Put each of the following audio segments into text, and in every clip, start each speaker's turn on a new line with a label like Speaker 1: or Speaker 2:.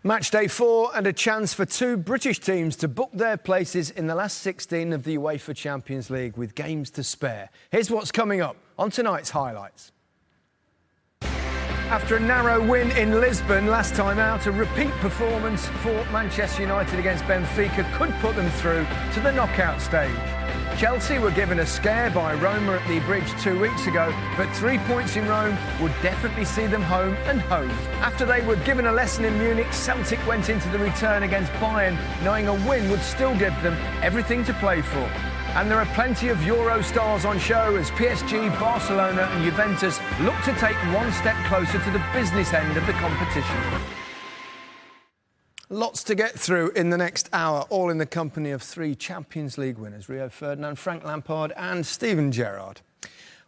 Speaker 1: Match day 4 and a chance for two British teams to book their places in the last 16 of the UEFA Champions League with games to spare. Here's what's coming up on tonight's highlights. After a narrow win in Lisbon last time out, a repeat performance for Manchester United against Benfica could put them through to the knockout stage. Chelsea were given a scare by Roma at the Bridge 2 weeks ago, but 3 points in Rome would definitely see them home and hosed. After they were given a lesson in Munich, Celtic went into the return against Bayern, knowing a win would still give them everything to play for. And there are plenty of Euro stars on show as PSG, Barcelona and Juventus look to take one step closer to the business end of the competition. Lots to get through in the next hour, all in the company of three Champions League winners, Rio Ferdinand, Frank Lampard and Steven Gerrard.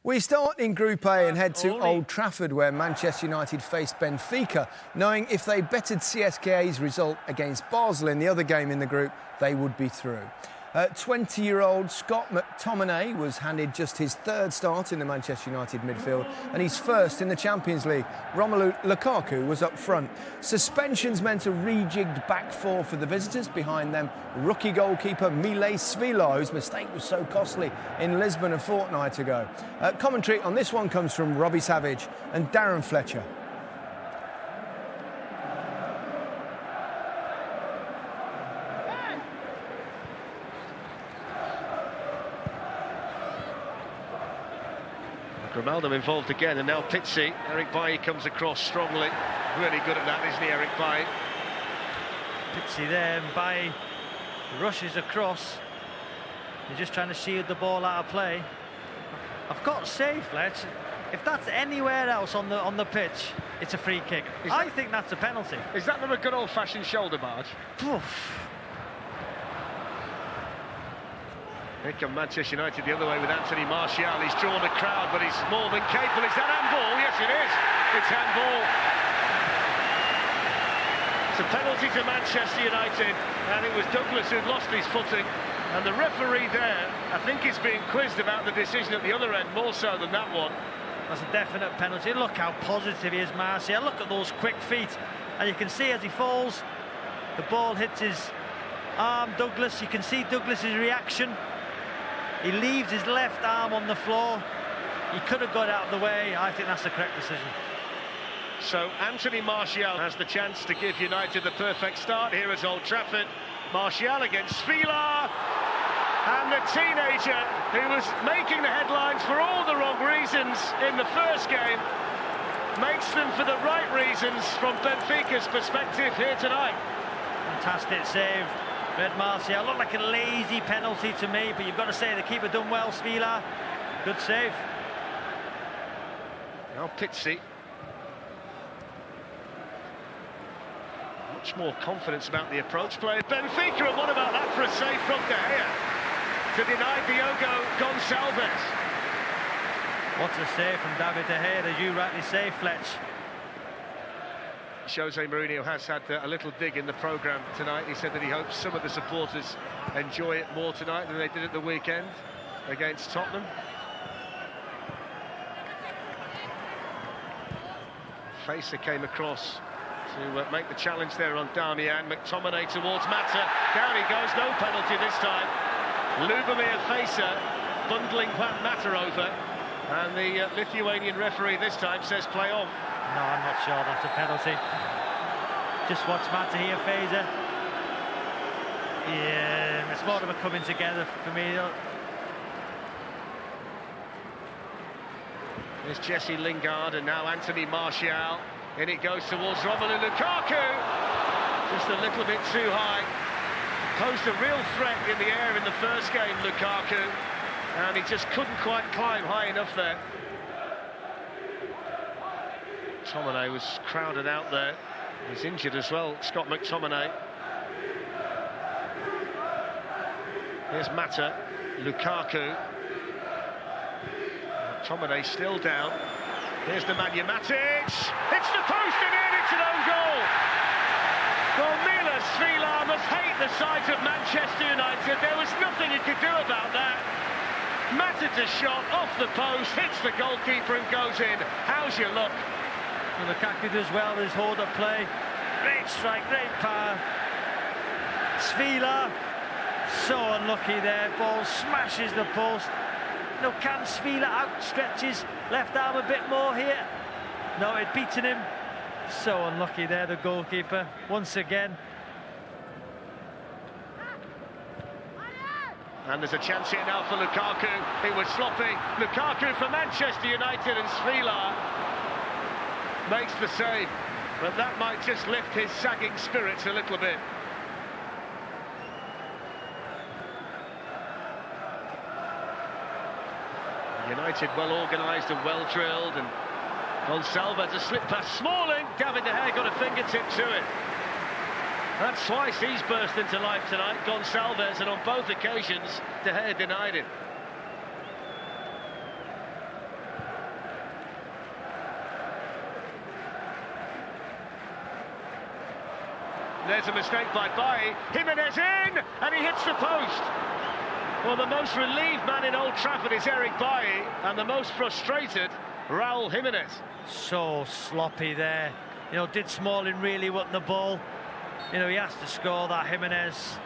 Speaker 1: We start in Group A and head to Old Trafford, where Manchester United faced Benfica, knowing if they bettered CSKA's result against Basel in the other game in the group, they would be through. 20-year-old Scott McTominay was handed just his third start in the Manchester United midfield and his first in the Champions League. Romelu Lukaku was up front. Suspensions meant a rejigged back four for the visitors. Behind them, rookie goalkeeper Milé Svila, whose mistake was so costly in Lisbon a fortnight ago. Commentary on this one comes from Robbie Savage and Darren Fletcher.
Speaker 2: Ronaldo involved again, and now Pizzi. Eric Bailly comes across strongly. Really good at that, isn't he, Eric Bailly?
Speaker 3: Pizzi there, and Bailly rushes across. He's just trying to shield the ball out of play. I've got to say, Fletch, if that's anywhere else on the pitch, it's a free kick. I think that's a penalty.
Speaker 2: Is that the good old-fashioned shoulder barge?
Speaker 3: Oof.
Speaker 2: Here come Manchester United the other way with Anthony Martial. He's drawn a crowd, but he's more than capable. Is that handball? Yes, it is. It's handball. It's a penalty to Manchester United, and it was Douglas who'd lost his footing. And the referee there, I think, is being quizzed about the decision at the other end, more so than that one.
Speaker 3: That's a definite penalty. Look how positive he is, Martial. Look at those quick feet. And you can see as he falls, the ball hits his arm, Douglas. You can see Douglas's reaction. He leaves his left arm on the floor. He could have got out of the way. I think that's the correct decision.
Speaker 2: So Anthony Martial has the chance to give United the perfect start here at Old Trafford. Martial against Svila. And the teenager who was making the headlines for all the wrong reasons in the first game makes them for the right reasons from Benfica's perspective here tonight.
Speaker 3: Fantastic save. Red Martial looked like a lazy penalty to me, but you've got to say the keeper done well, Svila. Good save.
Speaker 2: Now Pizzi. Much more confidence about the approach play. Benfica, and what about that for a save from De Gea to deny Diogo Gonçalves.
Speaker 3: What a save from David De Gea, as you rightly say, Fletch.
Speaker 2: Jose Mourinho has had a little dig in the programme tonight. He said that he hopes some of the supporters enjoy it more tonight than they did at the weekend against Tottenham. Facer came across to make the challenge there on Darmian. McTominay towards Mata. Down he goes, no penalty this time. Lubomir Facer bundling Juan Mata over. And the Lithuanian referee this time says play on.
Speaker 3: No, I'm not sure that's a penalty. Just watch Mata here, Facer. Yeah, it's more of a coming together for me.
Speaker 2: There's Jesse Lingard and now Anthony Martial. In it goes towards Romelu Lukaku. Just a little bit too high. Posed a real threat in the air in the first game, Lukaku. And he just couldn't quite climb high enough there. McTominay was crowded out there. He's injured as well, Scott McTominay. Here's Mata, Lukaku. McTominay still down. Here's Nemanja Matic. It's the post and in, it's an own goal. Well, Milos Svila must hate the sight of Manchester United. There was nothing he could do about that. Matic's shot off the post, hits the goalkeeper and goes in. How's your luck?
Speaker 3: And Lukaku does well with his hold-up play. Great strike, great power. Svila, so unlucky there. Ball smashes the post. No, can Svila outstretch his left arm a bit more here? No, it'd beaten him. So unlucky there, the goalkeeper, once again.
Speaker 2: And there's a chance here now for Lukaku. It was sloppy. Lukaku for Manchester United, and Svila makes the save. But that might just lift his sagging spirits a little bit. United well organised and well drilled, and Gonçalves a slip past Smalling. David De Gea got a fingertip to it. That's twice he's burst into life tonight, Gonçalves, and on both occasions De Gea denied it. There's a mistake by Bailly. Jimenez in, and he hits the post. Well, the most relieved man in Old Trafford is Eric Bailly, and the most frustrated, Raúl Jimenez.
Speaker 3: So sloppy there. You know, did Smalling really want the ball? You know, he has to score that, Jimenez.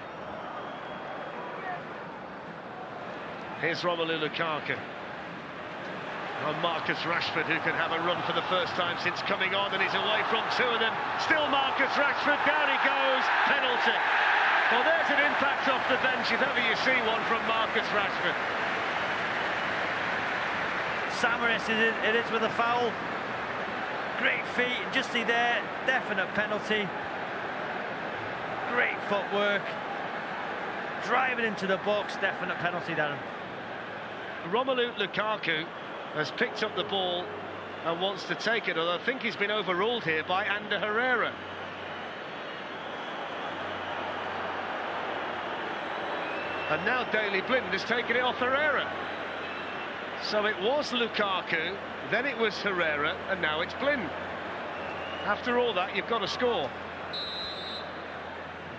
Speaker 2: Here's Romelu Lukaku. And Marcus Rashford, who can have a run for the first time since coming on, and he's away from two of them. Still Marcus Rashford, down he goes, penalty. Well, there's an impact off the bench if ever you see one from Marcus Rashford.
Speaker 3: Samaris, it is with a foul. Great feet, just see there, definite penalty. Great footwork. Driving into the box, definite penalty, Darren.
Speaker 2: Romelu Lukaku has picked up the ball and wants to take it, although I think he's been overruled here by Ander Herrera. And now Daley Blind has taken it off Herrera. So it was Lukaku, then it was Herrera, and now it's Blind. After all that, you've got to score.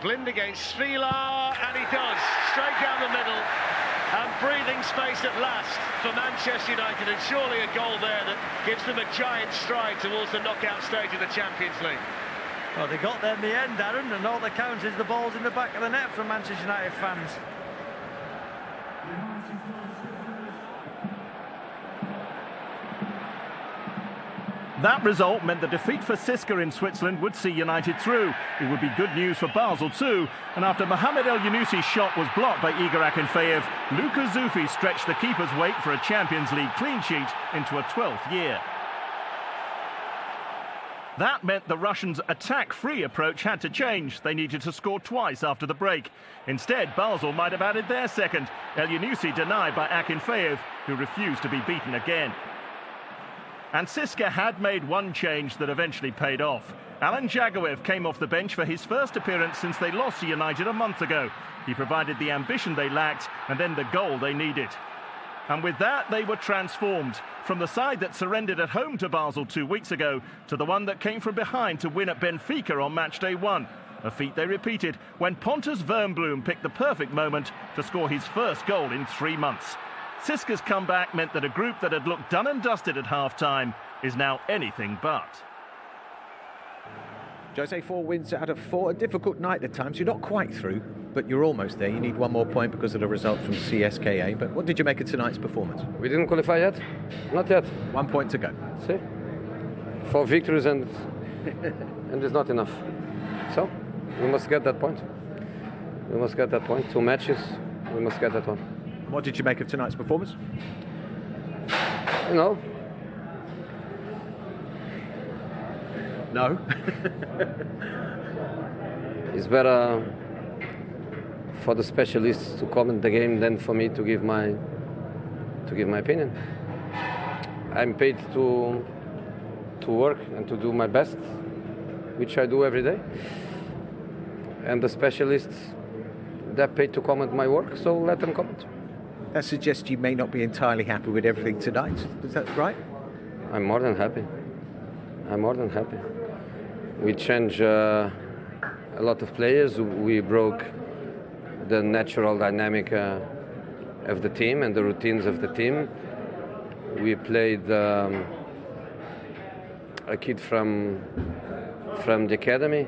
Speaker 2: Blind against Svila, and he does, straight down the middle, and breathing space at last for Manchester United, and surely a goal there that gives them a giant stride towards the knockout stage of the Champions League.
Speaker 3: Well, they got there in the end, Darren, and all that counts is the ball's in the back of the net from Manchester United fans.
Speaker 4: That result meant the defeat for Cisca in Switzerland would see United through. It would be good news for Basel too. And after Mohamed El Younusi's shot was blocked by Igor Akinfeev, Luka Zoufi stretched the keeper's wait for a Champions League clean sheet into a 12th year. That meant the Russians' attack-free approach had to change. They needed to score twice after the break. Instead, Basel might have added their second. El Younusi denied by Akinfeev, who refused to be beaten again. And Cisca had made one change that eventually paid off. Alan Jagoev came off the bench for his first appearance since they lost to United a month ago. He provided the ambition they lacked and then the goal they needed. And with that, they were transformed. From the side that surrendered at home to Basel 2 weeks ago to the one that came from behind to win at Benfica on match day 1. A feat they repeated when Pontus Wernbloom picked the perfect moment to score his first goal in 3 months. Cisca's comeback meant that a group that had looked done and dusted at half-time is now anything but.
Speaker 5: Jose, 4 wins out of 4. A difficult night at times. You're not quite through, but you're almost there. You need one more point because of the result from CSKA. But what did you make of tonight's performance?
Speaker 6: We didn't qualify yet. Not yet.
Speaker 5: 1 point to go.
Speaker 6: See? 4 victories and it's not enough. So, we must get that point. We must get that point. 2 matches, we must get that one.
Speaker 5: What did you make of tonight's performance?
Speaker 6: You know.
Speaker 5: No.
Speaker 6: It's better for the specialists to comment the game than for me to give my opinion. I'm paid to work and to do my best, which I do every day. And the specialists, they're paid to comment my work, so let them comment.
Speaker 5: That suggests you may not be entirely happy with everything tonight. Is that right?
Speaker 6: I'm more than happy. I'm more than happy. We changed a lot of players. We broke the natural dynamic of the team and the routines of the team. We played a kid from from the academy.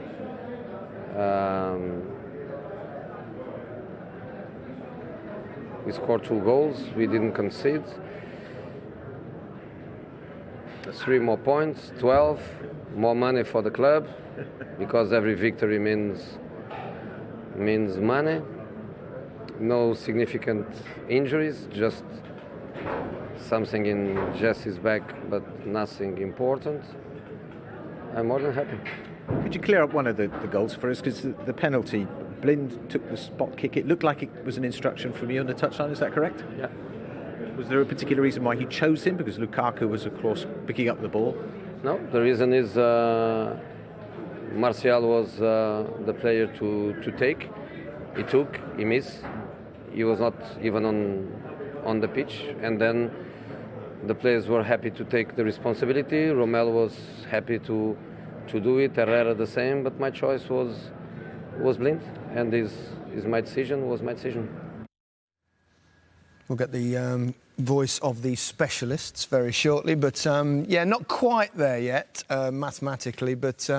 Speaker 6: We scored 2 goals. We didn't concede. 3 more points, 12. More money for the club, because every victory means money. No significant injuries, just something in Jesse's back, but nothing important. I'm more than happy.
Speaker 5: Could you clear up one of the goals for us? Because the penalty, Blind took the spot kick. It looked like it was an instruction from you on the touchline, is that correct?
Speaker 6: Yeah.
Speaker 5: Was there a particular reason why he chose him? Because Lukaku was, of course, picking up the ball.
Speaker 6: No, the reason is Martial was the player to take. He took, he missed. He was not even on the pitch. And then the players were happy to take the responsibility. Romelu was happy to do it. Herrera the same. But my choice was Blind, and is my decision. Was my decision.
Speaker 1: We'll get the voice of the specialists very shortly, but yeah, not quite there yet mathematically, but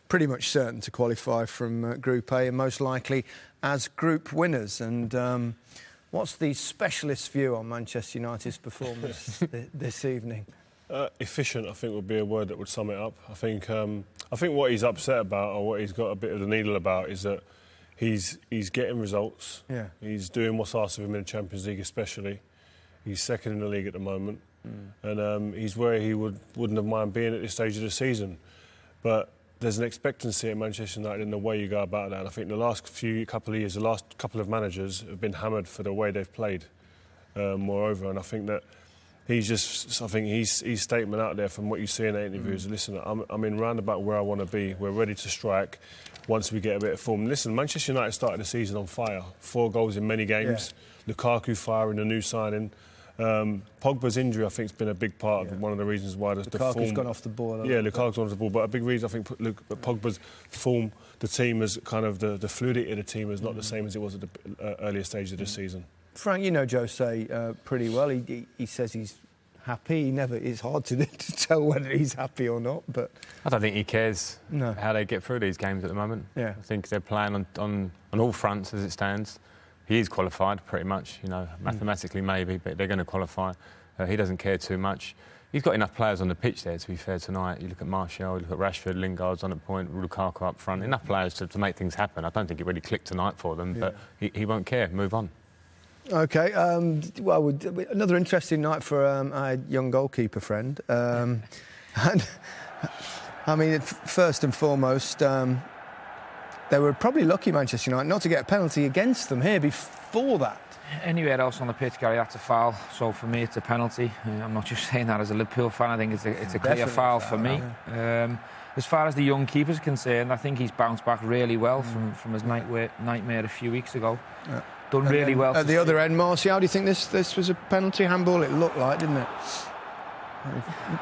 Speaker 1: pretty much certain to qualify from Group A and most likely as group winners. And what's the specialist's view on Manchester United's performance this evening?
Speaker 7: Efficient, I think, would be a word that would sum it up. I think what he's upset about, or what he's got a bit of the needle about, is that he's getting results.
Speaker 1: Yeah.
Speaker 7: He's doing what's asked of him in the Champions League, especially. He's second in the league at the moment, and he's where he wouldn't have mind being at this stage of the season. But there's an expectancy at Manchester United in the way you go about that. And I think the last couple of years, the last couple of managers have been hammered for the way they've played. Moreover, and I think that he's statement out there from what you see in the interviews. Listen, I'm in roundabout where I want to be. We're ready to strike once we get a bit of form. Listen, Manchester United started the season on fire. 4 goals in many games. Yeah. Lukaku firing, a new signing. Pogba's injury, I think, has been a big part of one of the reasons why the form...
Speaker 1: Lukaku's gone off the ball.
Speaker 7: Yeah, Lukaku's gone off the ball. But a big reason, I think, Pogba's form, the team is kind of the fluidity of the team is not the same as it was at the earlier stage of the season.
Speaker 1: Frank, you know Jose pretty well. He says he's happy. It's hard to tell whether he's happy or not. But
Speaker 8: I don't think he cares how they get through these games at the moment.
Speaker 1: Yeah.
Speaker 8: I think they're playing on all fronts as it stands. He is qualified pretty much, mathematically maybe, but they're going to qualify. He doesn't care too much. He's got enough players on the pitch there, to be fair, tonight. You look at Martial, you look at Rashford, Lingard's on the point, Lukaku up front. Enough players to make things happen. I don't think it really clicked tonight for them, but he won't care. Move on. OK, well, another interesting night for our young goalkeeper friend. And, I mean, first and foremost, they were probably lucky, Manchester United, not to get a penalty against them here before that.
Speaker 9: Anywhere else on the pitch, Gary, that's a foul. So for me, it's a penalty. I'm not just saying that as a Liverpool fan. I think it's a clear foul for me. Yeah. As far as the young keeper's concerned, I think he's bounced back really well from his nightmare a few weeks ago. Yeah. Done really well.
Speaker 1: At the other end, Martial, do you think this was a penalty handball? It looked like, didn't it?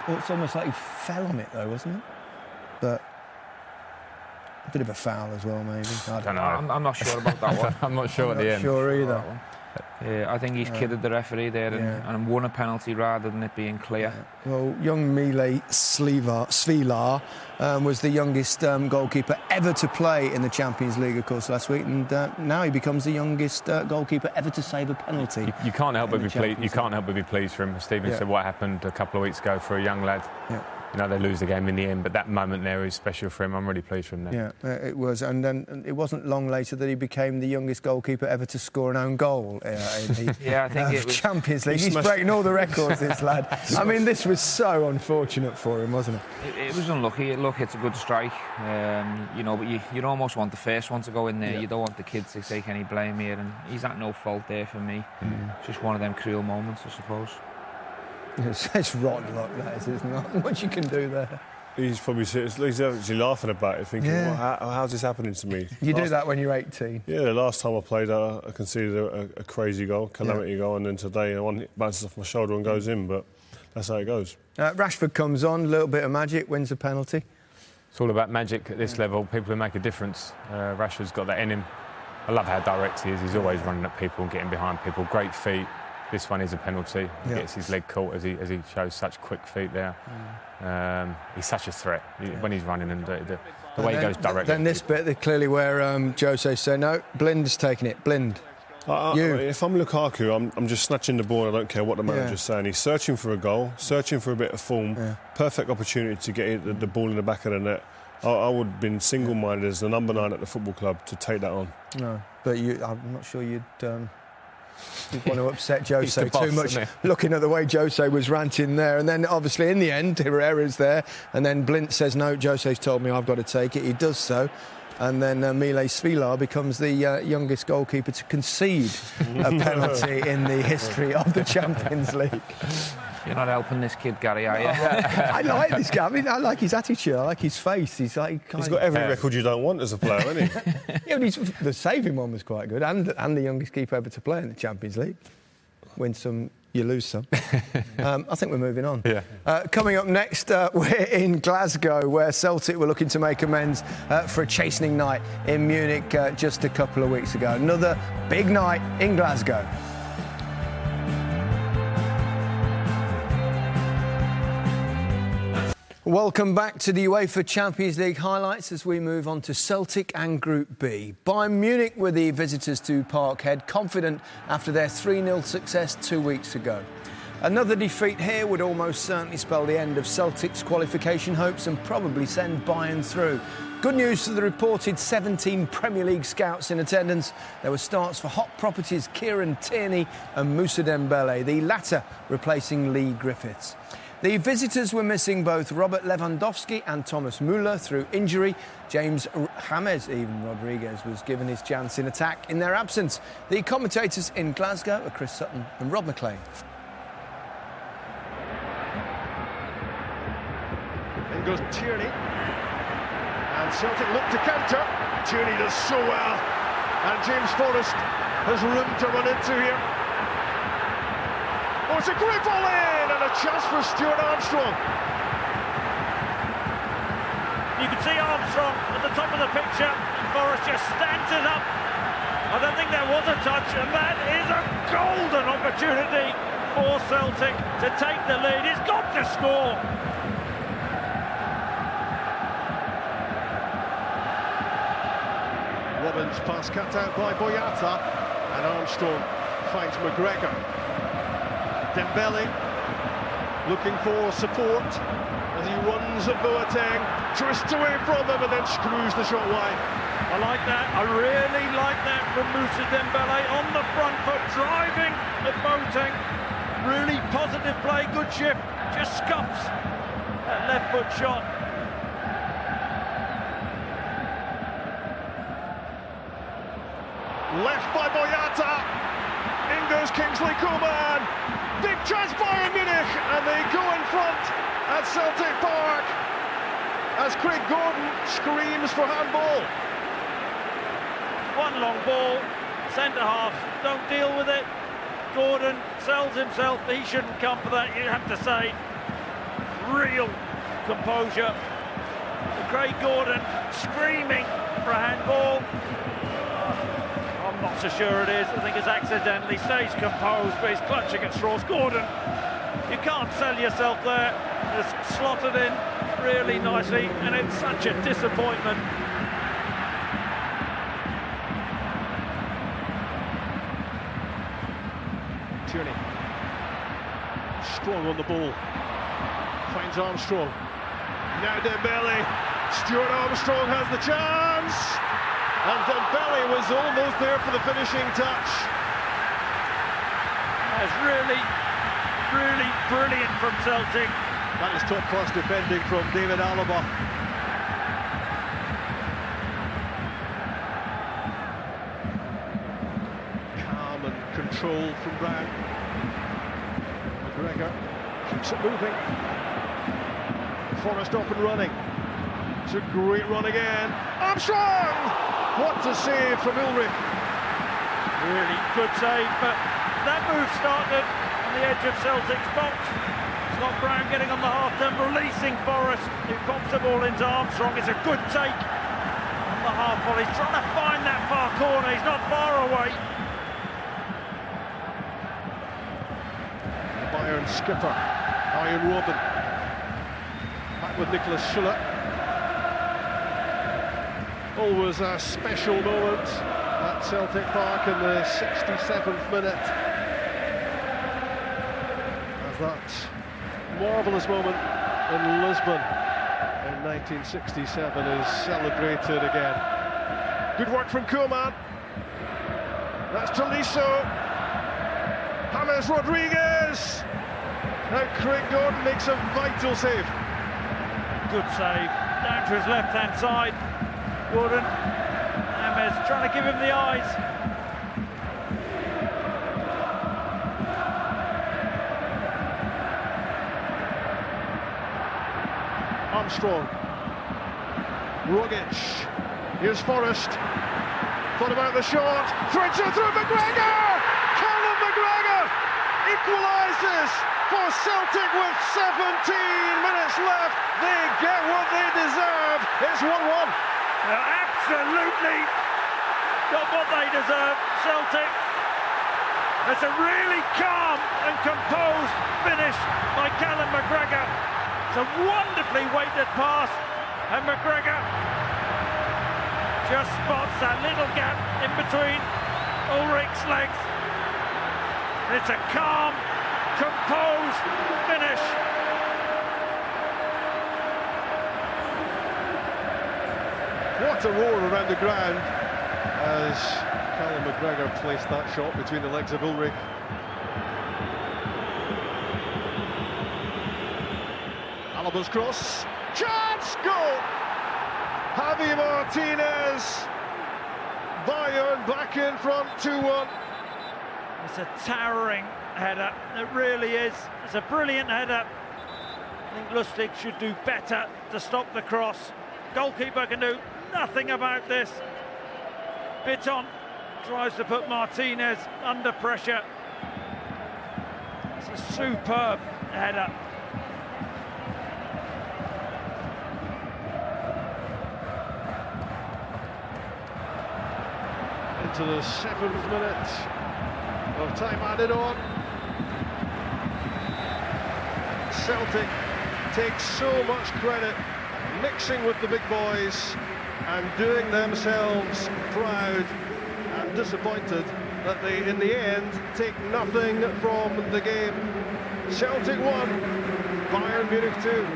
Speaker 1: It's almost like he fell on it, though, wasn't it? But a bit of a foul as well, maybe. I don't know.
Speaker 9: I'm not sure about that one.
Speaker 8: I'm not sure at the end.
Speaker 1: Sure either.
Speaker 9: I think he's kidded the referee there and won a penalty rather than it being clear.
Speaker 1: Yeah. Well, young Mile Svilar was the youngest goalkeeper ever to play in the Champions League, of course, last week, and now he becomes the youngest goalkeeper ever to save a penalty.
Speaker 8: You can't help but be pleased. You can't help but be pleased for him. Stephen said what happened a couple of weeks ago for a young lad. Yeah. They lose the game in the end, but that moment there is special for him. I'm really pleased for him there.
Speaker 1: Yeah, it was. And then it wasn't long later that he became the youngest goalkeeper ever to score an own goal in the
Speaker 9: I think it was
Speaker 1: Champions League. He's breaking all the records, this lad. I mean, this was so unfortunate for him, wasn't it?
Speaker 9: It was unlucky. Look, it's a good strike, but you almost want the first one to go in there. You don't want the kids to take any blame here, and he's at no fault there for me. It's just one of them cruel moments, I suppose.
Speaker 1: It's rotten luck, that is, isn't it? What you can do there.
Speaker 7: He's actually laughing about it, thinking, how's this happening to me?
Speaker 1: You do that when you're 18.
Speaker 7: Yeah, the last time I played, I conceded a crazy goal, calamity goal, and then today one bounces off my shoulder and goes in, but that's how it goes.
Speaker 1: Rashford comes on, a little bit of magic, wins a penalty.
Speaker 8: It's all about magic at this level, people who make a difference. Rashford's got that in him. I love how direct he is. He's always running at people and getting behind people. Great feet. this one is a penalty. He gets his leg caught as he shows such quick feet there. He's such a threat when he's running, and the way he goes directly.
Speaker 1: Then this bit, clearly where Jose said, no, Blind's taking it. Blind.
Speaker 7: If I'm Lukaku, I'm just snatching the ball. I don't care what the manager's saying. He's searching for a goal, searching for a bit of form. Perfect opportunity to get the ball in the back of the net. I would have been single-minded as the number 9 at the football club to take that on.
Speaker 1: No, but I'm not sure you'd want to upset Jose
Speaker 8: boss,
Speaker 1: too much, looking at the way Jose was ranting there. And then, obviously, in the end, Herrera's there. And then Blint says, no, Jose's told me I've got to take it. He does so. And then Mile Svilar becomes the youngest goalkeeper to concede a penalty in the history of the Champions League.
Speaker 9: You're not helping this kid, Gary, are you?
Speaker 1: I like this guy. I mean, I like his attitude. I like his face. He's got
Speaker 7: every record you don't want as a player, hasn't he?
Speaker 1: But the saving one was quite good, and the youngest keeper ever to play in the Champions League. Win some, you lose some. I think we're moving on. Coming up next, we're in Glasgow, where Celtic were looking to make amends for a chastening night in Munich just a couple of weeks ago. Another big night in Glasgow. Welcome back to the UEFA Champions League highlights as we move on to Celtic and Group B. Bayern Munich were the visitors to Parkhead, confident after their 3-0 success 2 weeks ago. Another defeat here would almost certainly spell the end of Celtic's qualification hopes and probably send Bayern through. Good news for the reported 17 Premier League scouts in attendance. There were starts for hot properties Kieran Tierney and Moussa Dembele, the latter replacing Lee Griffiths. The visitors were missing both Robert Lewandowski and Thomas Müller through injury. James Rodriguez was given his chance in attack in their absence. The commentators in Glasgow are Chris Sutton and Rob McLean.
Speaker 2: In goes Tierney. And Celtic look to counter. Tierney does so well. And James Forrest has room to run into here. Oh, it's a great ball in, and a chance for Stuart Armstrong.
Speaker 3: You can see Armstrong at the top of the picture, and Forrest just stands it up. I don't think there was a touch, and that is a golden opportunity for Celtic to take the lead. He's got to score.
Speaker 2: Robbins pass cut out by Boyata, and Armstrong finds McGregor. Dembele looking for support as he runs at Boateng, twists away from him and then screws the shot wide.
Speaker 3: I like that. I really like that from Moussa Dembele on the front foot, driving at Boateng. Really positive play, good shift. Just scuffs that left foot shot.
Speaker 2: Left by Boyata. In goes Kingsley Coman. Big chance Bayern Munich, and they go in front at Celtic Park as Craig Gordon screams for handball.
Speaker 3: One long ball, centre half, don't deal with it. Gordon sells himself, he shouldn't come for that, you have to say. Real composure. Craig Gordon screaming for a handball. I'm not so sure it is. I think it's accidentally. Stays composed, but he's clutching at straws. Gordon, you can't sell yourself there. Just slotted in really nicely, and it's such a disappointment.
Speaker 2: Tierney, strong on the ball, finds Armstrong. Now Dembele. Stuart Armstrong has the chance. And Dembele was almost there for the finishing touch.
Speaker 3: That's really brilliant from Celtic.
Speaker 2: That is top-class defending from David Alaba. Calm and control from Brown. McGregor keeps it moving. Forrest off and running. It's a great run again. Armstrong! What a save from Ulrich.
Speaker 3: Really good save, but that move started on the edge of Celtic's box. Scott Brown getting on the half-turn, releasing Forrest, who pops the ball into Armstrong. It's a good take on the half-volley. He's trying to find that far corner. He's not far away.
Speaker 10: Bayern skipper Arjen Robben. Back with Nicholas Schuller. Always a special moment at Celtic Park in the 67th minute, as that marvellous moment in Lisbon in 1967 is celebrated again. Good work from Koeman. That's Tolisso. James Rodriguez. Now Craig Gordon makes a vital save.
Speaker 3: Good save. Down to his left-hand side. Gordon. James trying to give him the eyes.
Speaker 10: Armstrong. Rogic. Here's Forrest. Thought about the shot. Threads it through McGregor! Callum McGregor equalises for Celtic with 17 minutes left. They get what they deserve. It's 1-1.
Speaker 3: Absolutely got what they deserve, Celtic. It's a really calm and composed finish by Callum McGregor. It's a wonderfully weighted pass, and McGregor just spots that little gap in between Ulrich's legs. It's a calm, composed finish.
Speaker 10: What a roar around the ground as Callum McGregor placed that shot between the legs of Ulrich. Alaba's cross, chance, goal! Javi Martinez, Bayern back in front, 2-1.
Speaker 3: It's a towering header, it really is. It's a brilliant header. I think Lustig should do better to stop the cross. Goalkeeper can do nothing about this. Bitton tries to put Martinez under pressure. It's a superb header.
Speaker 10: Into the 7th minute of time added on. Celtic takes so much credit, mixing with the big boys and doing themselves proud and disappointed that they, in the end, take nothing from the game. Celtic 1, Bayern Munich 2.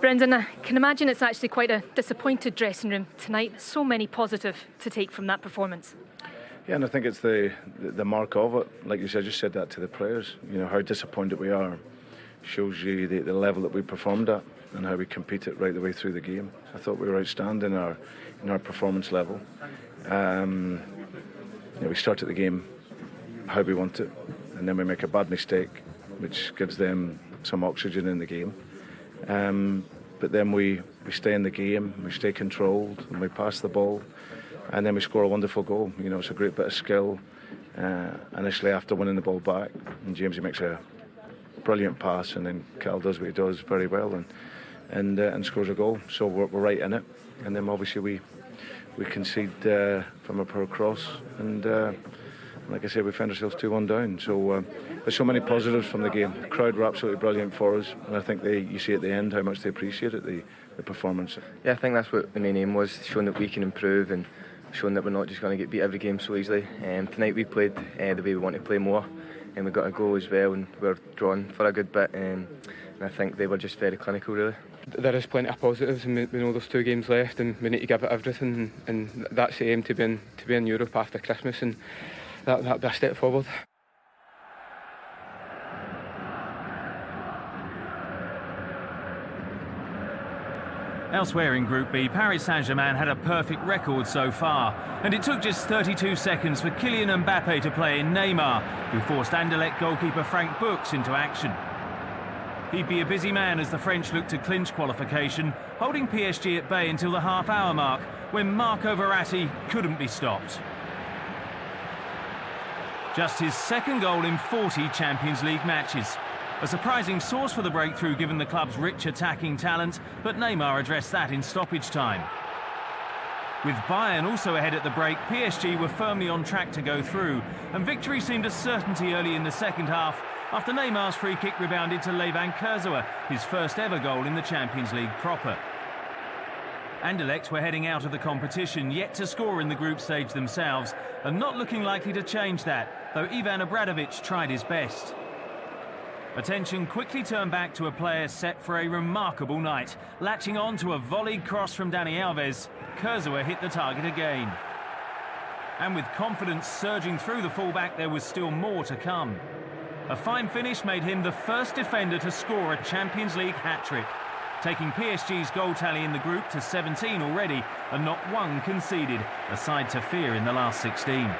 Speaker 11: Brendan, I can imagine it's actually quite a disappointed dressing room tonight. So many positive to take from that performance.
Speaker 12: Yeah, and I think it's the mark of it. Like you said, I just said that to the players. You know, how disappointed we are shows you the level that we performed at and how we competed right the way through the game. I thought we were outstanding in our performance level. We started the game how we want it, and then we make a bad mistake, which gives them some oxygen in the game. But then we stay in the game, we stay controlled, and we pass the ball, and then we score a wonderful goal. You know, it's a great bit of skill. Initially, after winning the ball back, and Jamesy makes a brilliant pass, and then Cal does what he does very well, and scores a goal. So we're right in it, and then obviously we concede from a poor cross, and like I said, we found ourselves 2-1 down. So there's so many positives from the game. The crowd were absolutely brilliant for us, and I think you see at the end how much they appreciated the performance.
Speaker 13: Yeah, I think that's what the main aim was, showing that we can improve and showing that we're not just going to get beat every game so easily. Tonight we played the way we want to play more, and we got a goal as well, and we were drawn for a good bit, and I think they were just very clinical, really.
Speaker 14: There is plenty of positives, and we know there's 2 games left, and we need to give it everything, and that's the aim, to be in Europe after Christmas, and that'll be a step forward.
Speaker 15: Elsewhere in Group B, Paris Saint-Germain had a perfect record so far, and it took just 32 seconds for Kylian Mbappe to play in Neymar, who forced Anderlecht goalkeeper Frank Buchs into action. He'd be a busy man as the French looked to clinch qualification, holding PSG at bay until the half-hour mark, when Marco Verratti couldn't be stopped. Just his second goal in 40 Champions League matches. A surprising source for the breakthrough given the club's rich attacking talent, but Neymar addressed that in stoppage time. With Bayern also ahead at the break, PSG were firmly on track to go through, and victory seemed a certainty early in the second half after Neymar's free kick rebounded to Levan Kurzawa, his first ever goal in the Champions League proper. Anderlecht were heading out of the competition, yet to score in the group stage themselves, and not looking likely to change that, though Ivan Obradovic tried his best. Attention quickly turned back to a player set for a remarkable night. Latching on to a volleyed cross from Dani Alves, Kurzawa hit the target again. And with confidence surging through the fullback, there was still more to come. A fine finish made him the first defender to score a Champions League hat-trick, taking PSG's goal tally in the group to 17 already, and not one conceded, a side to fear in the last 16.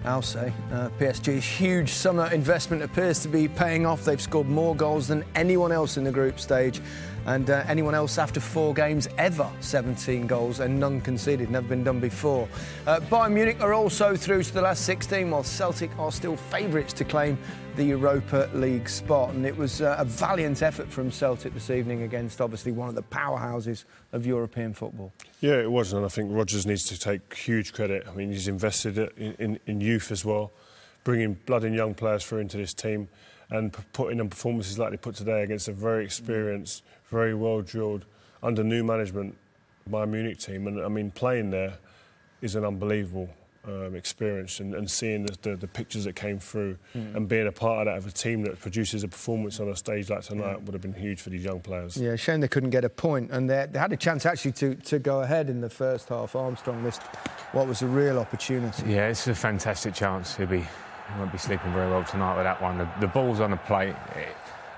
Speaker 1: I'll say. PSG's huge summer investment appears to be paying off. They've scored more goals than anyone else in the group stage, and anyone else after 4 games ever. 17 goals and none conceded, never been done before. Bayern Munich are also through to the last 16, while Celtic are still favourites to claim the Europa League spot. And it was a valiant effort from Celtic this evening against obviously one of the powerhouses of European football.
Speaker 7: Yeah, it was, and I think Rodgers needs to take huge credit. I mean, he's invested in youth as well, bringing blood and young players through into this team and putting on performances like they put today against a very experienced, very well-drilled, under new management Bayern Munich team. And, I mean, playing there is an unbelievable experience, and seeing the pictures that came through and being a part of that, of a team that produces a performance on a stage like tonight would have been huge for these young players.
Speaker 1: Yeah, shame they couldn't get a point, and they had a chance actually to go ahead in the first half. Armstrong missed what was a real opportunity.
Speaker 8: Yeah, it's a fantastic chance. He won't be sleeping very well tonight with that one. The ball's on the plate.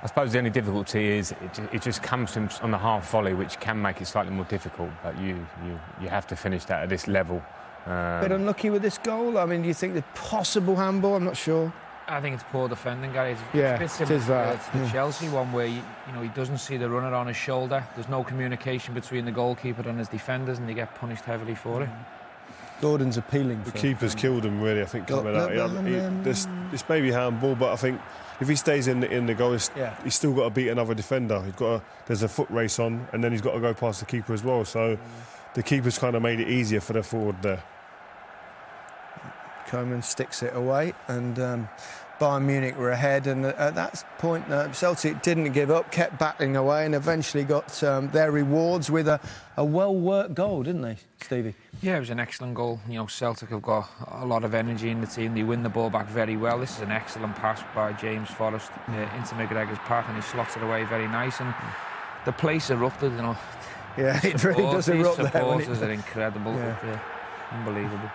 Speaker 8: I suppose the only difficulty is it just comes from on the half volley, which can make it slightly more difficult, but you have to finish that at this level.
Speaker 1: Bit unlucky with this goal. I mean, do you think the possible handball? I'm not sure.
Speaker 9: I think it's poor defending, Gary. It's
Speaker 1: Yeah,
Speaker 9: a bit
Speaker 1: it
Speaker 9: similar
Speaker 1: is that.
Speaker 9: to the Chelsea one where you know he doesn't see the runner on his shoulder. There's no communication between the goalkeeper and his defenders, and they get punished heavily for it.
Speaker 1: Gordon's appealing.
Speaker 7: The keeper's killed him, really, I think, coming out. This may be handball, but I think if he stays in the goal, he's still got to beat another defender. There's a foot race on, and then he's got to go past the keeper as well. So the keeper's kind of made it easier for the forward there.
Speaker 1: Koeman sticks it away, and Bayern Munich were ahead, and at that point Celtic didn't give up, kept battling away, and eventually got their rewards with a well-worked goal, didn't they, Stevie?
Speaker 9: Yeah, it was an excellent goal. You know, Celtic have got a lot of energy in the team. They win the ball back very well. This is an excellent pass by James Forrest into McGregor's path, and he slots it away very nice. And the place erupted, you know.
Speaker 1: Yeah, it really does erupt there.
Speaker 9: Supporters are incredible. Unbelievable.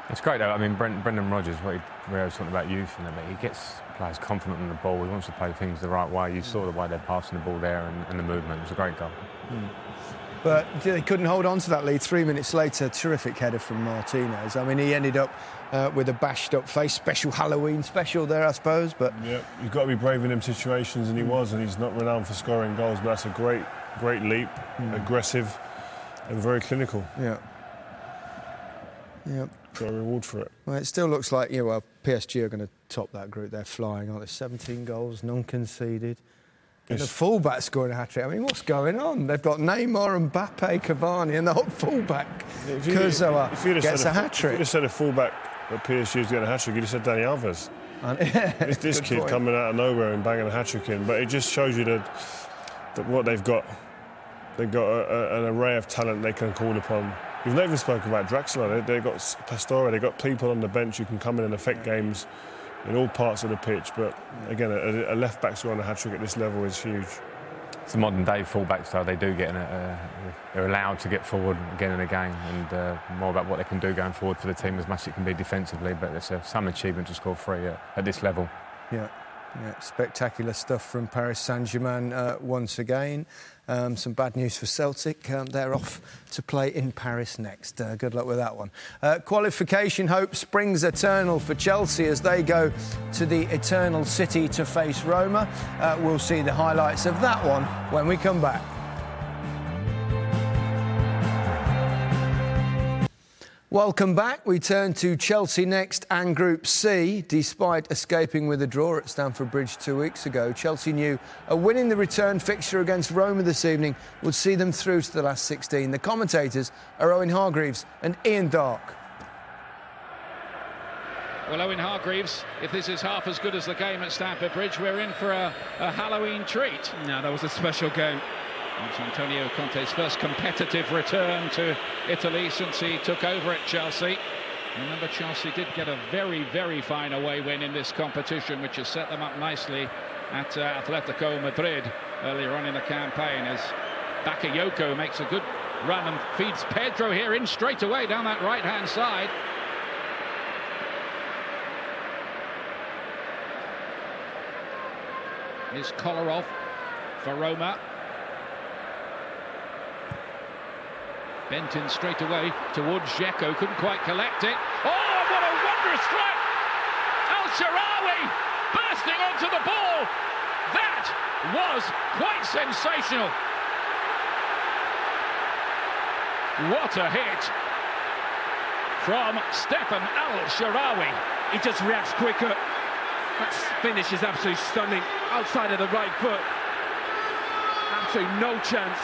Speaker 8: It's great though. I mean, Brendan Rodgers, what he was talking about youth, and he gets players confident in the ball. He wants to play things the right way. You saw the way they're passing the ball there and the movement. It was a great goal.
Speaker 1: But they couldn't hold on to that lead. 3 minutes later, terrific header from Martinez. I mean, he ended up with a bashed-up face. Special Halloween special there, I suppose. But
Speaker 7: yeah, you've got to be brave in them situations, and he was, and he's not renowned for scoring goals, but that's a great leap, aggressive, and very clinical.
Speaker 1: Yeah. Yeah.
Speaker 7: Got a reward for it.
Speaker 1: Well, it still looks like, PSG are going to top that group. They're flying, aren't they? 17 goals, none conceded. And the fullback scoring a hat-trick. I mean, what's going on? They've got Neymar, Mbappe, Cavani, and the whole fullback. Kurzawa gets a hat-trick.
Speaker 7: If you'd have said a fullback at PSG was getting a hat-trick, you'd have said Dani Alves. This kid
Speaker 1: point.
Speaker 7: coming out of nowhere and banging a hat-trick in. But it just shows you that what they've got. They've got an array of talent they can call upon. We've not even spoken about Draxler. They've got Pastore. They've got people on the bench who can come in and affect games in all parts of the pitch. But again, a left-back scoring a hat-trick at this level is huge.
Speaker 8: It's a modern-day full-back style. They do get they're allowed to get forward again and again, and more about what they can do going forward for the team as much as it can be defensively. But it's some achievement to score 3 at this level.
Speaker 1: Yeah, spectacular stuff from Paris Saint-Germain once again. Some bad news for Celtic. They're off to play in Paris next. Good luck with that one. Qualification hope springs eternal for Chelsea as they go to the Eternal City to face Roma. We'll see the highlights of that one when we come back. Welcome back. We turn to Chelsea next and Group C. Despite escaping with a draw at Stamford Bridge 2 weeks ago, Chelsea knew a win in the return fixture against Roma this evening would see them through to the last 16. The commentators are Owen Hargreaves and Ian Darke.
Speaker 16: Well, Owen Hargreaves, if this is half as good as the game at Stamford Bridge, we're in for a Halloween treat.
Speaker 17: No, that was a special game.
Speaker 16: It's Antonio Conte's first competitive return to Italy since he took over at Chelsea. Remember, Chelsea did get a very, very fine away win in this competition, which has set them up nicely at Atletico Madrid earlier on in the campaign, as Bakayoko makes a good run and feeds Pedro here in straight away down that right-hand side. Here's Kolarov for Roma. Bent in straight away towards Dzeko, couldn't quite collect it. Oh, what a wondrous strike! El Shaarawy bursting onto the ball. That was quite sensational. What a hit from Stefan El Shaarawy.
Speaker 17: He just reacts quicker. That finish is absolutely stunning. Outside of the right foot. Absolutely no chance.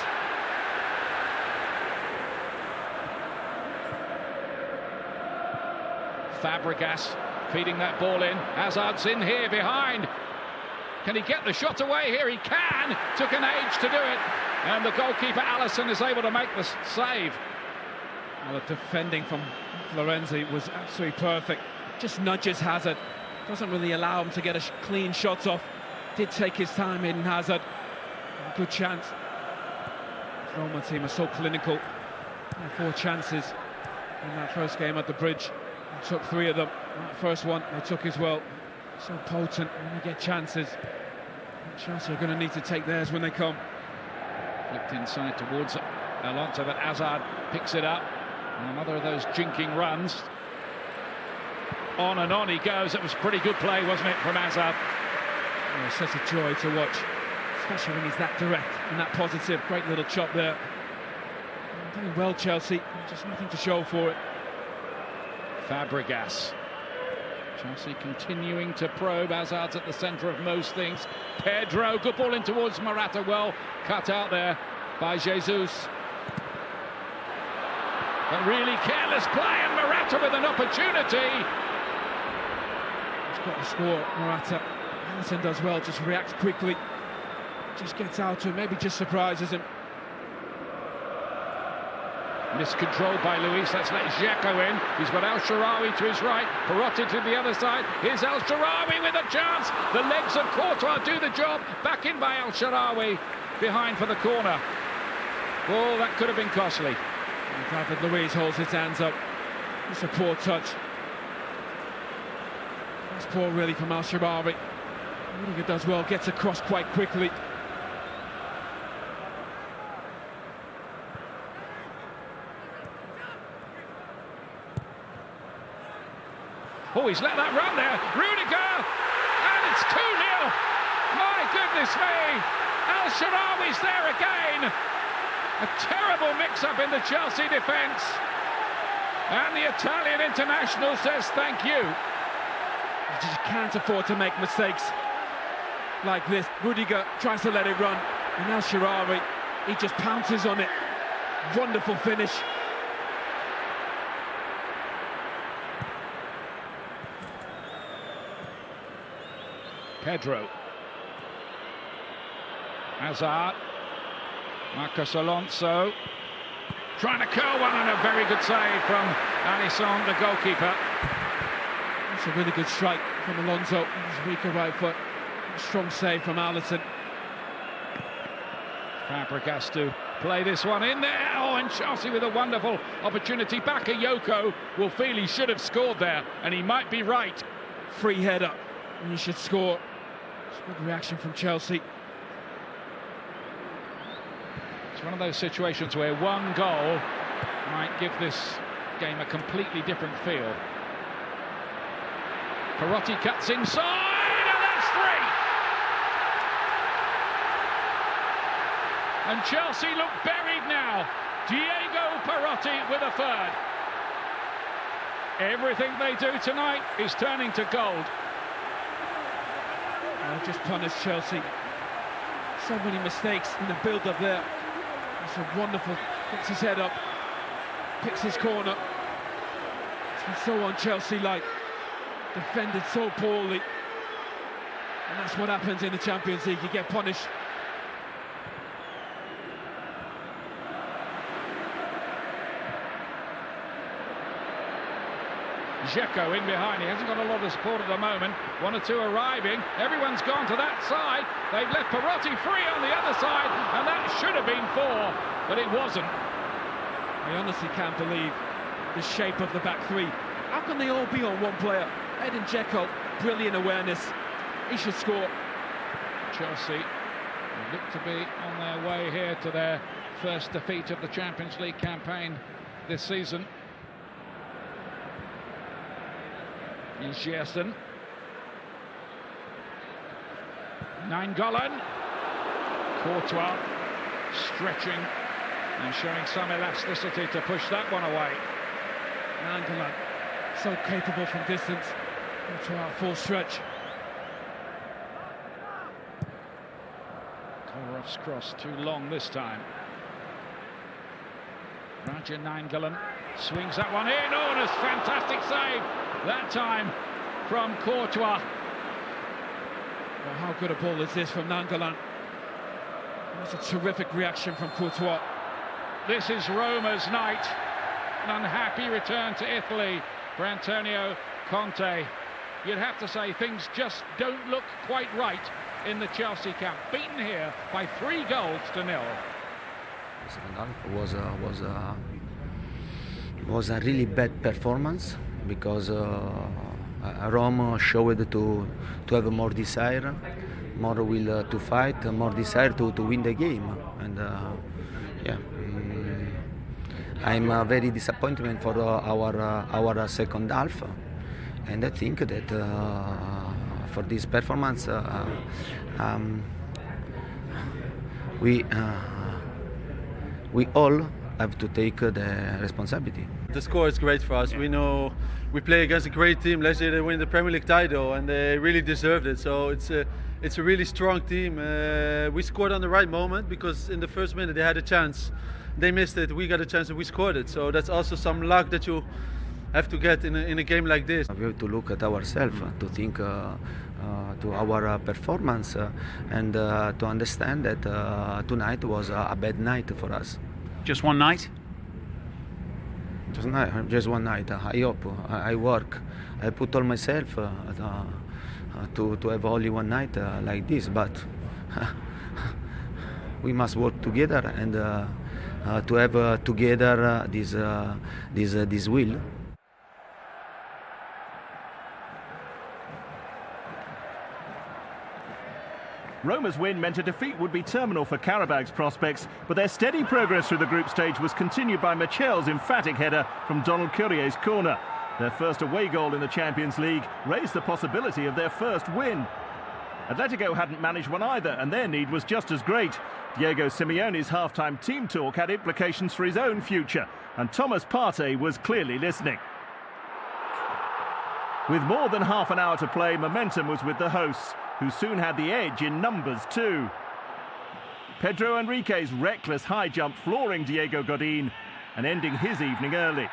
Speaker 16: Fabregas feeding that ball in. Hazard's in here behind. Can he get the shot away here? He can. Took an age to do it. And the goalkeeper, Alisson, is able to make the save.
Speaker 17: Well, the defending from Florenzi was absolutely perfect. Just nudges Hazard. Doesn't really allow him to get a clean shot off. Did take his time in Hazard. Good chance. The Roma team are so clinical. 4 chances in that first game at the Bridge. They took 3 of them. That first one they took as well. So potent when they get chances. And Chelsea are going to need to take theirs when they come.
Speaker 16: Flipped inside towards Alonso, but Hazard picks it up. And another of those jinking runs. On and on he goes. It was pretty good play, wasn't it, from Hazard?
Speaker 17: Oh, such a joy to watch, especially when he's that direct and that positive. Great little chop there. Playing well, Chelsea. Just nothing to show for it.
Speaker 16: Fabregas. Chelsea continuing to probe. Hazard's at the centre of most things. Pedro, good ball in towards Morata. Well cut out there by Jesus. A really careless play, and Morata with an opportunity.
Speaker 17: He's got to score, Morata. Alisson does well, just reacts quickly. Just gets out to him, maybe just surprises him.
Speaker 16: Miscontrolled by Luis. Let's let Dzeko in. He's got El Shaarawy to his right. Perotti to the other side. Here's El Shaarawy with a chance. The legs of Courtois do the job. Back in by El Shaarawy. Behind for the corner. Oh, that could have been costly.
Speaker 17: And David Luiz holds his hands up. It's a poor touch. That's poor really from El Shaarawy. Rudiger does well, gets across quite quickly.
Speaker 16: Oh, he's let that run there. Rudiger! And it's 2-0. My goodness me. El Shaarawy's there again. A terrible mix-up in the Chelsea defence. And the Italian international says thank you.
Speaker 17: You just can't afford to make mistakes like this. Rudiger tries to let it run. And El Shaarawy, he just pounces on it. Wonderful finish.
Speaker 16: Pedro. Hazard. Marcos Alonso. Trying to curl one, and a very good save from Alisson, the goalkeeper.
Speaker 17: That's a really good strike from Alonso. His weaker right foot. Strong save from Alisson.
Speaker 16: Fabregas to play this one in there. Oh, and Chelsea with a wonderful opportunity. Bakayoko will feel he should have scored there, and he might be right.
Speaker 17: Free header, and he should score. Good reaction from Chelsea.
Speaker 16: It's one of those situations where one goal might give this game a completely different feel. Perotti cuts inside, and that's 3. And Chelsea look buried now. Diego Perotti with a third. Everything they do tonight is turning to gold.
Speaker 17: Oh, just punished Chelsea. So many mistakes in the build-up there. It's a wonderful, puts his head up, picks his corner. It's been so un-Chelsea-like. Defended so poorly. And that's what happens in the Champions League. You get punished.
Speaker 16: Dzeko in behind, he hasn't got a lot of support at the moment. 1 or 2 arriving, everyone's gone to that side. They've left Perotti free on the other side, and that should have been 4, but it wasn't.
Speaker 17: I honestly can't believe the shape of the back three. How can they all be on one player? Edin Dzeko, brilliant awareness. He should score.
Speaker 16: Chelsea look to be on their way here to their first defeat of the Champions League campaign this season. Is Gerson. Nainggolan. Courtois stretching and showing some elasticity to push that one away.
Speaker 17: Nainggolan, so capable from distance. Courtois full stretch.
Speaker 16: Komarov's cross too long this time. Raja Nainggolan swings that one in. Oh, and a fantastic save that time from Courtois.
Speaker 17: Well, how good a ball is this from Nainggolan? That's a terrific reaction from Courtois.
Speaker 16: This is Roma's night. An unhappy return to Italy for Antonio Conte. You'd have to say things just don't look quite right in the Chelsea camp. Beaten here by 3 goals to 0.
Speaker 18: Second half was a really bad performance because Rome showed to have more desire, more will to fight, more desire to win the game, and I'm very disappointed for our second half, and I think that for this performance we all have to take the responsibility.
Speaker 19: The score is great for us. We know we play against a great team. Last year they won the Premier League title and they really deserved it. So it's a really strong team. We scored on the right moment because in the first minute they had a chance. They missed it. We got a chance and we scored it. So that's also some luck that you have to get in a game like this.
Speaker 18: We have to look at ourselves, to think to our performance and to understand that tonight was a bad night for us.
Speaker 20: Just one night?
Speaker 18: Just one night. I hope. I work. I put all myself to have only one night like this. But we must work together and to have together this will.
Speaker 4: Roma's win meant a defeat would be terminal for Qarabağ's prospects, but their steady progress through the group stage was continued by Michel's emphatic header from Donald Courier's corner. Their first away goal in the Champions League raised the possibility of their first win. Atletico hadn't managed one either, and their need was just as great. Diego Simeone's half-time team talk had implications for his own future, and Thomas Partey was clearly listening. With more than half an hour to play, momentum was with the hosts, who soon had the edge in numbers too. Pedro Henrique's reckless high jump flooring Diego Godin and ending his evening early.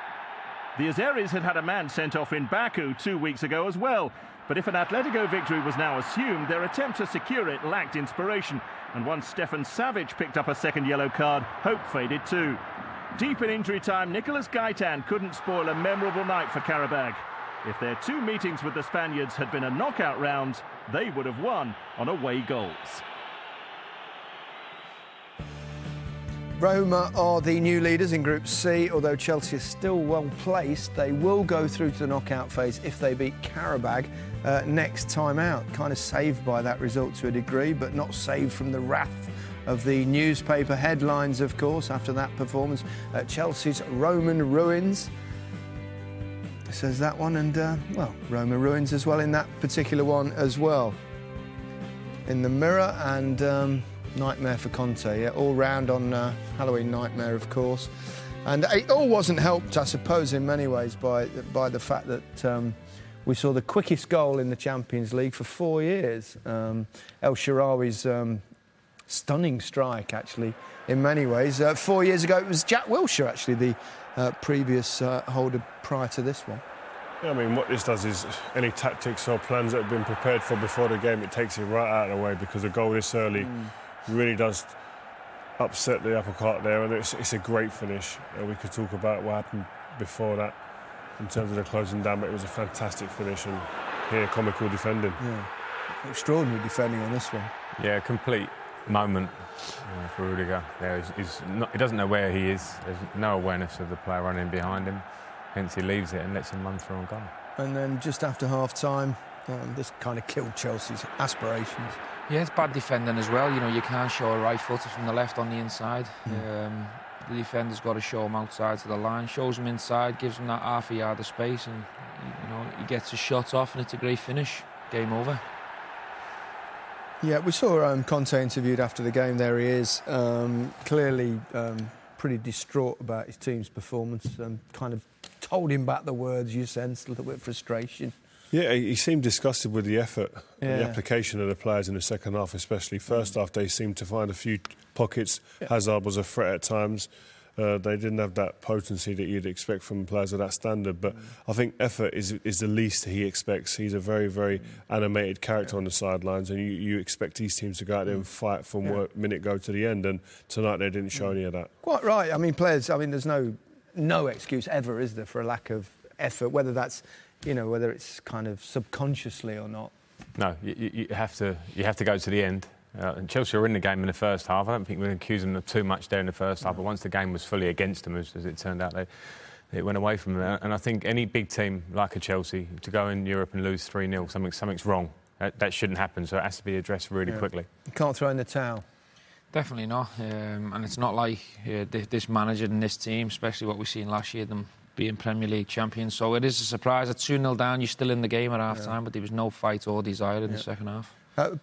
Speaker 4: The Azeris had a man sent off in Baku 2 weeks ago as well, but if an Atletico victory was now assumed, their attempt to secure it lacked inspiration, and once Stefan Savic picked up a second yellow card, hope faded too. Deep in injury time, Nicolas Gaitan couldn't spoil a memorable night for Qarabağ. If their 2 meetings with the Spaniards had been a knockout round, they would have won on away goals.
Speaker 1: Roma are the new leaders in Group C. Although Chelsea is still well placed, they will go through to the knockout phase if they beat Qarabağ next time out. Kind of saved by that result to a degree, but not saved from the wrath of the newspaper headlines, of course, after that performance at Chelsea's Roman ruins. Says that one, and well, Roma ruins as well in that particular one as well. In the Mirror, and nightmare for Conte. Yeah, all round on Halloween nightmare, of course. And it all wasn't helped, I suppose, in many ways by the fact that we saw the quickest goal in the Champions League for 4 years. El Shaarawy's stunning strike, actually, in many ways. 4 years ago, it was Jack Wilshere, actually, the previous holder prior to this one.
Speaker 7: Yeah, I mean, what this does is any tactics or plans that have been prepared for before the game, it takes it right out of the way, because a goal this early really does upset the apple cart there, and it's a great finish. We could talk about what happened before that in terms of the closing down, but it was a fantastic finish, and here, comical defending.
Speaker 1: Yeah, extraordinary defending on this one.
Speaker 8: Yeah, complete moment for Rudiger. Yeah, he doesn't know where he is. There's no awareness of the player running behind him. Hence, he leaves it and lets him run through and go. And
Speaker 1: then just after half-time, this kind of killed Chelsea's aspirations.
Speaker 9: Yeah, it's bad defending as well. You know, you can't show a right footer from the left on the inside. The defender's got to show him outside to the line, shows him inside, gives him that half a yard of space, and he gets his shot off, and it's a great finish. Game over.
Speaker 1: Yeah, we saw Conte interviewed after the game. There he is, clearly pretty distraught about his team's performance. Kind of told him back the words, you sensed a little bit of frustration.
Speaker 7: Yeah, he seemed disgusted with the effort and the application of the players in the second half, especially. First half, they seemed to find a few pockets. Yeah. Hazard was a threat at times. They didn't have that potency that you'd expect from players of that standard. But I think effort is the least he expects. He's a very, very animated character on the sidelines, and you expect these teams to go out there and fight from minute go to the end. And tonight they didn't show any of that.
Speaker 1: Quite right. I mean, there's no excuse ever, is there, for a lack of effort, whether that's, whether it's kind of subconsciously or not.
Speaker 8: No, you have to go to the end. And Chelsea were in the game in the first half. I don't think we can accuse them of too much there in the first half, but once the game was fully against them, as it turned out, it went away from them. And I think any big team like a Chelsea, to go in Europe and lose 3-0, something's wrong. That shouldn't happen, so it has to be addressed really quickly.
Speaker 1: You can't throw in the towel.
Speaker 9: Definitely not. And it's not like this manager and this team, especially what we've seen last year, them being Premier League champions. So it is a surprise. At 2-0 down, you're still in the game at half-time, but there was no fight or desire in the second half.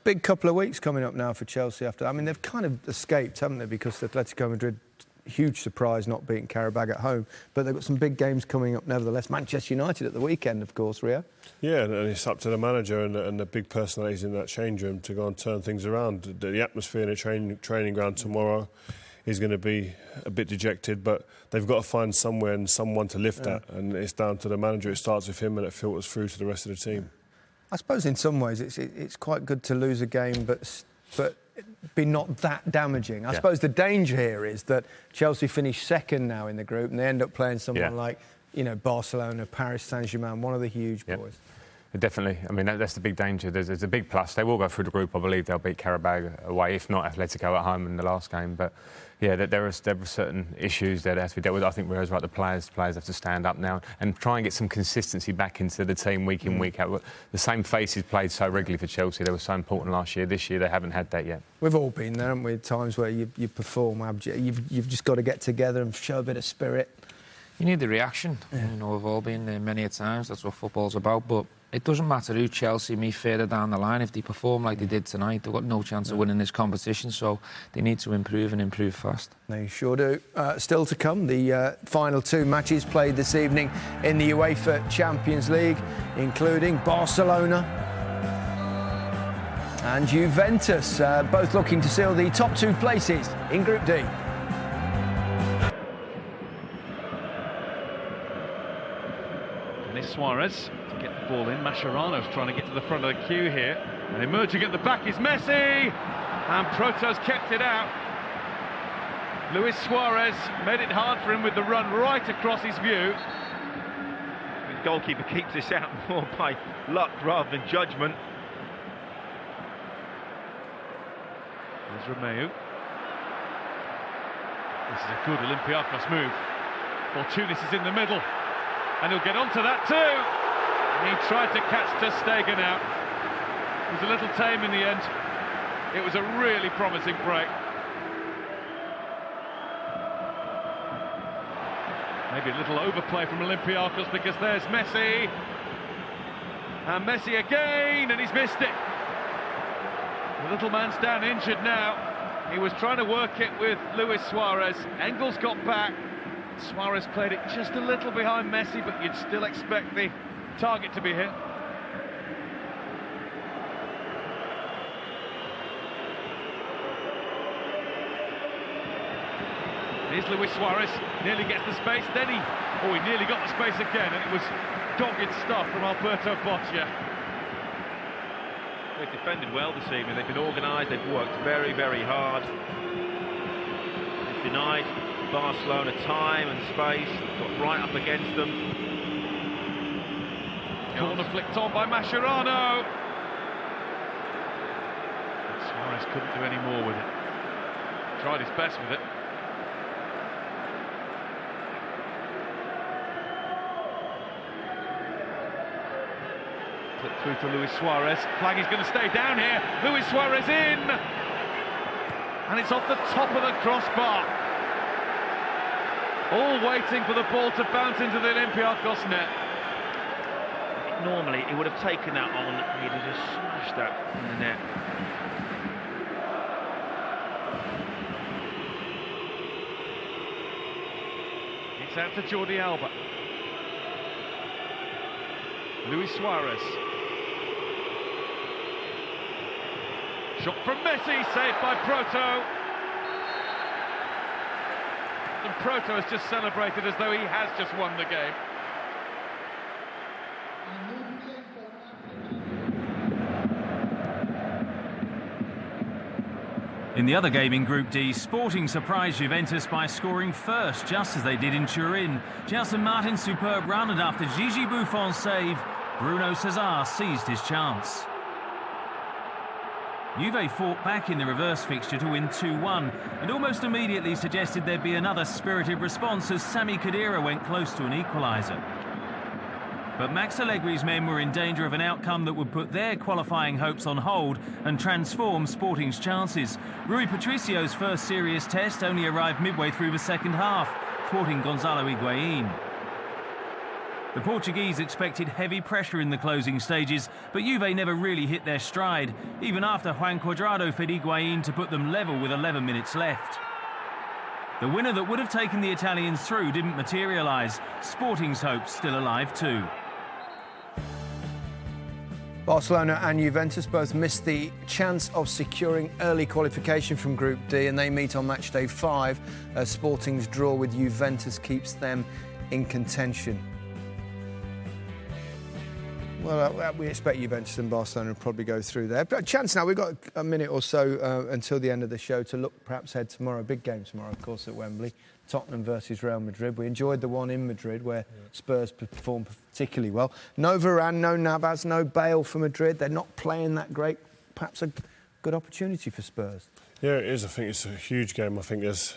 Speaker 1: Big couple of weeks coming up now for Chelsea after that. I mean, they've kind of escaped, haven't they, because Atletico Madrid, huge surprise not beating Qarabag at home. But they've got some big games coming up nevertheless. Manchester United at the weekend, of course, Rio.
Speaker 7: Yeah, and it's up to the manager and the big personalities in that change room to go and turn things around. The atmosphere in the training ground tomorrow is going to be a bit dejected, but they've got to find somewhere and someone to lift that. And it's down to the manager. It starts with him and it filters through to the rest of the team.
Speaker 1: I suppose in some ways it's quite good to lose a game, but be not that damaging. I suppose the danger here is that Chelsea finish second now in the group, and they end up playing someone like Barcelona, Paris Saint-Germain, one of the huge boys.
Speaker 8: Definitely. I mean, that's the big danger. There's a big plus. They will go through the group. I believe they'll beat Qarabag away, if not Atletico at home in the last game. But yeah, there are certain issues there that have to be dealt with. I think Rio's right. The players have to stand up now and try and get some consistency back into the team week in, week out. The same faces played so regularly for Chelsea. They were so important last year. This year they haven't had that yet.
Speaker 1: We've all been there, haven't we? Times where you perform abject. You've just got to get together and show a bit of spirit.
Speaker 9: You need the reaction. We've all been there many a times. That's what football's about. But it doesn't matter who Chelsea meet further down the line. If they perform like they did tonight, they've got no chance of winning this competition. So they need to improve and improve fast.
Speaker 1: They sure do. Still to come, the final two matches played this evening in the UEFA Champions League, including Barcelona and Juventus, both looking to seal the top two places in Group D.
Speaker 20: Suarez to get the ball in. Mascherano's trying to get to the front of the queue here. And emerging at the back is Messi. And Proto's kept it out. Luis Suarez made it hard for him with the run right across his view.
Speaker 21: The goalkeeper keeps this out more by luck rather than judgment.
Speaker 20: There's Romeu. This is a good Olympiacos move. Fortunis is in the middle. And he'll get onto that too. He tried to catch Ter Stegen out. It was a little tame in the end. It was a really promising break. Maybe a little overplay from Olympiacos because there's Messi. And Messi again, and he's missed it. The little man's down injured now. He was trying to work it with Luis Suarez. Engels got back. Suarez played it just a little behind Messi, but you'd still expect the target to be hit. Here's Luis Suarez, nearly gets the space, then he nearly got the space again, and it was dogged stuff from Alberto Boccia.
Speaker 21: They've defended well this evening, they've been organised, they've worked very, very hard. They've denied Barcelona time and space, got right up against them.
Speaker 20: Corner flicked on by Mascherano. Suarez couldn't do any more with it. Tried his best with it. Flipped through to Luis Suarez. Flag is going to stay down here. Luis Suarez in! And it's off the top of the crossbar. All waiting for the ball to bounce into the Olympiacos net.
Speaker 21: Normally he would have taken that on and he'd have just smashed that in the net.
Speaker 20: It's out to Jordi Alba. Luis Suarez. Shot from Messi, saved by Proto. And Proto has just celebrated as though he has just won the game.
Speaker 15: In the other game in Group D, Sporting surprised Juventus by scoring first, just as they did in Turin. Gelson Martin's superb run, and after Gigi Buffon's save, Bruno Cesar seized his chance. Juve fought back in the reverse fixture to win 2-1, and almost immediately suggested there'd be another spirited response as Sami Khedira went close to an equaliser. But Max Allegri's men were in danger of an outcome that would put their qualifying hopes on hold and transform Sporting's chances. Rui Patricio's first serious test only arrived midway through the second half, thwarting Gonzalo Higuain. The Portuguese expected heavy pressure in the closing stages, but Juve never really hit their stride, even after Juan Cuadrado fed Higuain to put them level with 11 minutes left. The winner that would have taken the Italians through didn't materialise. Sporting's hopes still alive too.
Speaker 1: Barcelona and Juventus both missed the chance of securing early qualification from Group D, and they meet on match day 5 as Sporting's draw with Juventus keeps them in contention. Well, we expect Juventus and Barcelona will probably go through there. But a chance now, we've got a minute or so until the end of the show to look perhaps ahead tomorrow. Big game tomorrow, of course, at Wembley. Tottenham versus Real Madrid. We enjoyed the one in Madrid where Spurs performed particularly well. No Varane, no Navas, no Bale for Madrid. They're not playing that great. Perhaps a good opportunity for Spurs.
Speaker 7: Yeah, it is. I think it's a huge game. I think there's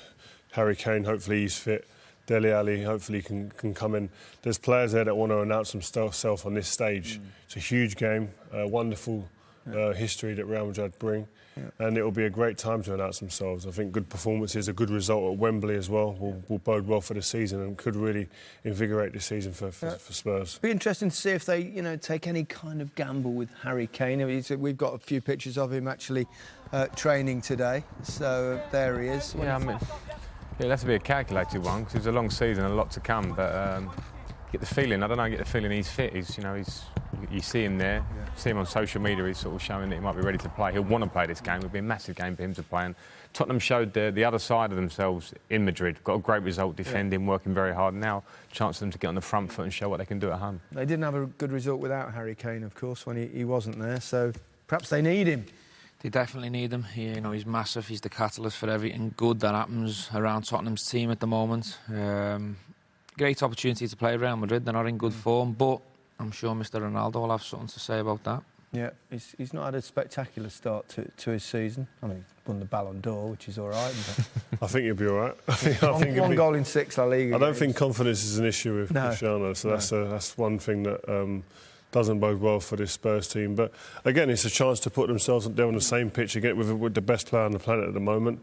Speaker 7: Harry Kane, hopefully he's fit. Dele Alli hopefully can come in. There's players there that want to announce themselves on this stage. It's a huge game, wonderful history that Real Madrid bring. And it will be a great time to announce themselves. I think good performances, a good result at Wembley as well will bode well for the season and could really invigorate the season for Spurs.
Speaker 1: Be interesting to see if they, take any kind of gamble with Harry Kane. We've got a few pictures of him actually training today, so there he is.
Speaker 8: Yeah, it'll have to be a calculated one because it's a long season, a lot to come. But get the feeling, I get the feeling he's fit. You see him there, see him on social media. He's sort of showing that he might be ready to play. He'll want to play this game. It'll be a massive game for him to play. And Tottenham showed the other side of themselves in Madrid. Got a great result, defending, working very hard. Now, chance for them to get on the front foot and show what they can do at home.
Speaker 1: They didn't have a good result without Harry Kane, of course, when he wasn't there. So perhaps they need him.
Speaker 9: They definitely need him. He's massive. He's the catalyst for everything good that happens around Tottenham's team at the moment. Great opportunity to play Real Madrid. They're not in good form, but I'm sure Mr. Ronaldo will have something to say about that.
Speaker 1: Yeah, he's not had a spectacular start to his season. I mean, he won the Ballon d'Or, which is all right.
Speaker 7: I think he'll be all right. I think
Speaker 1: one goal in 6 La Liga.
Speaker 7: I don't think confidence is an issue with Cristiano, so that's one thing that doesn't bode well for this Spurs team. But again, it's a chance to put themselves there on the same pitch again with the best player on the planet at the moment.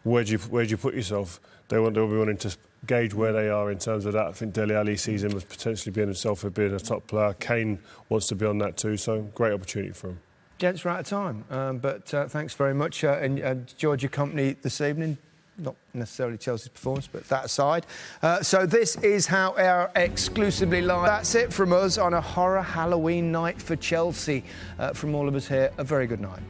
Speaker 7: Where do you put yourself? They'll be wanting to gauge where they are in terms of that. I think Dele Alli sees him as potentially being himself as being a top player. Kane wants to be on that too, so great opportunity for him.
Speaker 1: Gents, we're out of time, but thanks very much and enjoyed your company this evening. Not necessarily Chelsea's performance, but that aside. So this is how our exclusively live. That's it from us on a horror Halloween night for Chelsea. From all of us here, a very good night.